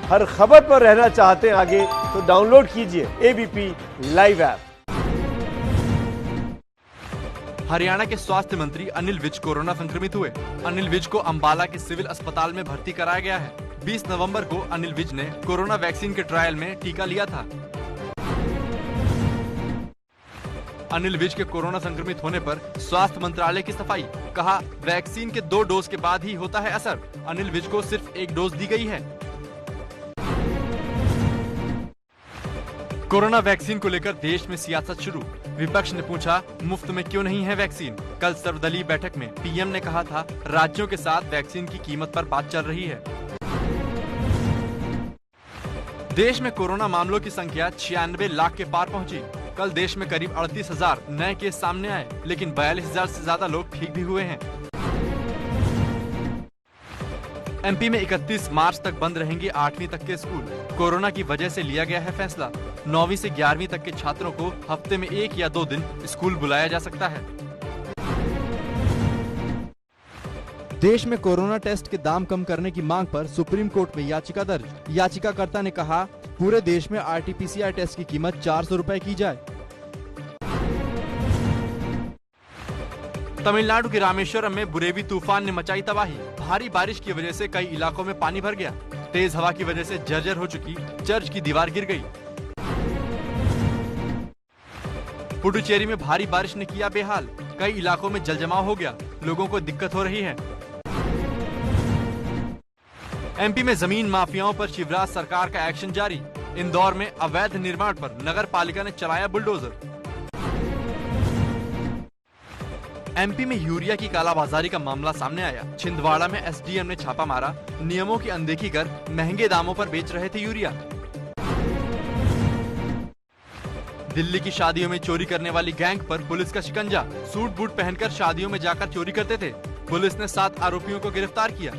हर खबर पर रहना चाहते हैं आगे तो डाउनलोड कीजिए एबीपी लाइव ऐप। हरियाणा के स्वास्थ्य मंत्री अनिल विज कोरोना संक्रमित हुए। अनिल विज को अंबाला के सिविल अस्पताल में भर्ती कराया गया है। 20 नवंबर को अनिल विज ने कोरोना वैक्सीन के ट्रायल में टीका लिया था। अनिल विज के कोरोना संक्रमित होने पर स्वास्थ्य मंत्रालय की सफाई, कहा वैक्सीन के 2 डोज के बाद ही होता है असर। अनिल विज को सिर्फ 1 डोज दी गई है। कोरोना वैक्सीन को लेकर देश में सियासत शुरू। विपक्ष ने पूछा मुफ्त में क्यों नहीं है वैक्सीन। कल सर्वदलीय बैठक में पीएम ने कहा था राज्यों के साथ वैक्सीन की कीमत पर बात चल रही है। देश में कोरोना मामलों की संख्या 96 लाख के पार पहुंची। कल देश में करीब 38,000 नए केस सामने आए, लेकिन 42,000 से ज्यादा लोग ठीक भी हुए हैं। एमपी में 31 मार्च तक बंद रहेंगे 8वीं तक के स्कूल। कोरोना की वजह से लिया गया है फैसला। 9वीं से 11वीं तक के छात्रों को हफ्ते में 1 या 2 दिन स्कूल बुलाया जा सकता है। देश में कोरोना टेस्ट के दाम कम करने की मांग पर सुप्रीम कोर्ट में याचिका दर्ज। याचिकाकर्ता ने कहा पूरे देश में आरटीपीसीआर टेस्ट की कीमत 400 रुपए की जाए। तमिलनाडु के रामेश्वरम में बुरेवी तूफान ने मचाई तबाही। भारी बारिश की वजह से कई इलाकों में पानी भर गया। तेज हवा की वजह से जर्जर हो चुकी चर्च की दीवार गिर गई। पुडुचेरी में भारी बारिश ने किया बेहाल। कई इलाकों में जलजमाव हो गया, लोगों को दिक्कत हो रही है। एमपी में जमीन माफियाओं पर शिवराज सरकार का एक्शन जारी। इंदौर में अवैध निर्माण पर नगर पालिका ने चलाया बुलडोजर। एमपी में यूरिया की कालाबाजारी का मामला सामने आया। छिंदवाड़ा में एसडीएम ने छापा मारा। नियमों की अनदेखी कर महंगे दामों पर बेच रहे थे यूरिया। दिल्ली की शादियों में चोरी करने वाली गैंग पर पुलिस का शिकंजा। सूट बूट पहनकर शादियों में जाकर चोरी करते थे। पुलिस ने 7 आरोपियों को गिरफ्तार किया।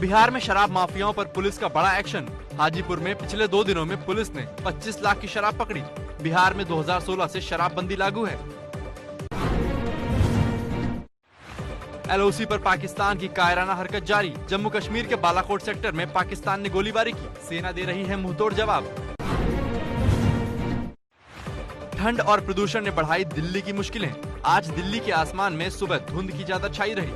बिहार में शराब माफियाओं पर पुलिस का बड़ा एक्शन। हाजीपुर में पिछले 2 दिनों में पुलिस ने 25 लाख की शराब पकड़ी। बिहार में 2016 से शराबबंदी लागू है। एलओसी पर पाकिस्तान की कायराना हरकत जारी। जम्मू कश्मीर के बालाकोट सेक्टर में पाकिस्तान ने गोलीबारी की। सेना दे रही है मुंहतोड़ जवाब। ठंड और प्रदूषण ने बढ़ाई दिल्ली की मुश्किलें। आज दिल्ली के आसमान में सुबह धुंध की ज्यादा छाई रही।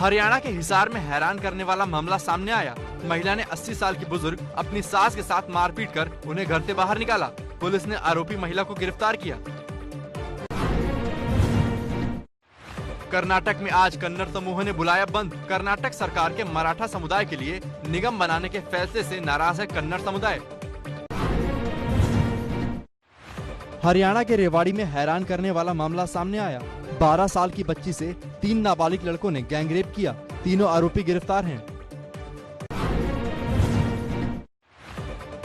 हरियाणा के हिसार में हैरान करने वाला मामला सामने आया। महिला ने 80 साल की बुजुर्ग अपनी सास के साथ मारपीट कर उन्हें घर से बाहर निकाला। पुलिस ने आरोपी महिला को गिरफ्तार किया। कर्नाटक में आज कन्नड़ समूह ने बुलाया बंद। कर्नाटक सरकार के मराठा समुदाय के लिए निगम बनाने के फैसले से नाराज है कन्नड़ समुदाय। हरियाणा के रेवाड़ी में हैरान करने वाला मामला सामने आया। 12 साल की बच्ची से 3 नाबालिग लड़कों ने गैंगरेप किया। तीनों आरोपी गिरफ्तार हैं।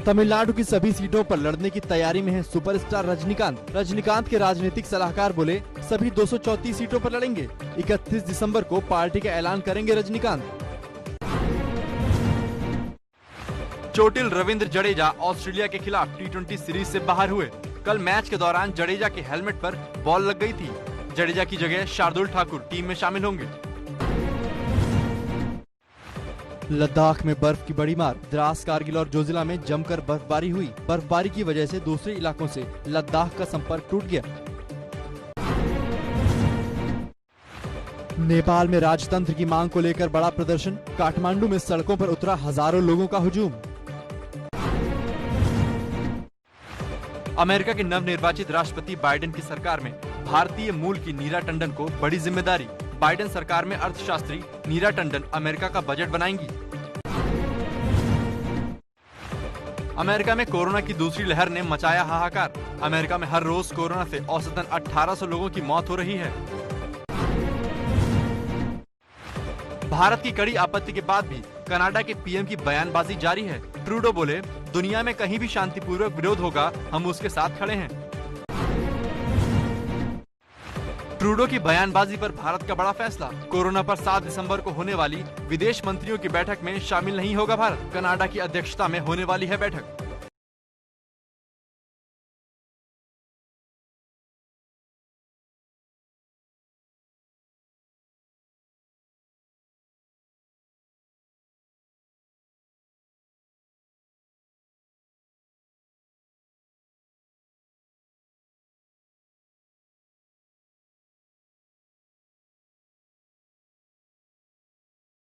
तमिलनाडु की सभी सीटों पर लड़ने की तैयारी में है सुपरस्टार रजनीकांत। रजनीकांत के राजनीतिक सलाहकार बोले सभी 234 सीटों पर लड़ेंगे। 31 दिसंबर को पार्टी का ऐलान करेंगे रजनीकांत। चोटिल रविंद्र जडेजा ऑस्ट्रेलिया के खिलाफ T20 सीरीज से बाहर हुए। कल मैच के दौरान जडेजा के हेलमेट पर बॉल लग गई थी। जडेजा की जगह शार्दुल ठाकुर टीम में शामिल होंगे। लद्दाख में बर्फ की बड़ी मार। द्रास, कारगिल और जोजिला में जमकर बर्फबारी हुई। बर्फबारी की वजह से दूसरे इलाकों से लद्दाख का संपर्क टूट गया। नेपाल में राजतंत्र की मांग को लेकर बड़ा प्रदर्शन। काठमांडू में सड़कों पर उतरा हजारों लोगों का हुजूम। अमेरिका के नवनिर्वाचित राष्ट्रपति बाइडेन की सरकार में भारतीय मूल की नीरा टंडन को बड़ी जिम्मेदारी। बाइडेन सरकार में अर्थशास्त्री नीरा टंडन अमेरिका का बजट बनाएंगी। अमेरिका में कोरोना की दूसरी लहर ने मचाया हाहाकार। अमेरिका में हर रोज कोरोना से औसतन 1800 लोगों की मौत हो रही है। भारत की कड़ी आपत्ति के बाद भी कनाडा के पीएम की बयानबाजी जारी है। ट्रूडो बोले दुनिया में कहीं भी शांतिपूर्वक विरोध होगा, हम उसके साथ खड़े हैं। ट्रूडो की बयानबाजी पर भारत का बड़ा फैसला। कोरोना पर 7 दिसंबर को होने वाली विदेश मंत्रियों की बैठक में शामिल नहीं होगा भारत। कनाडा की अध्यक्षता में होने वाली है बैठक।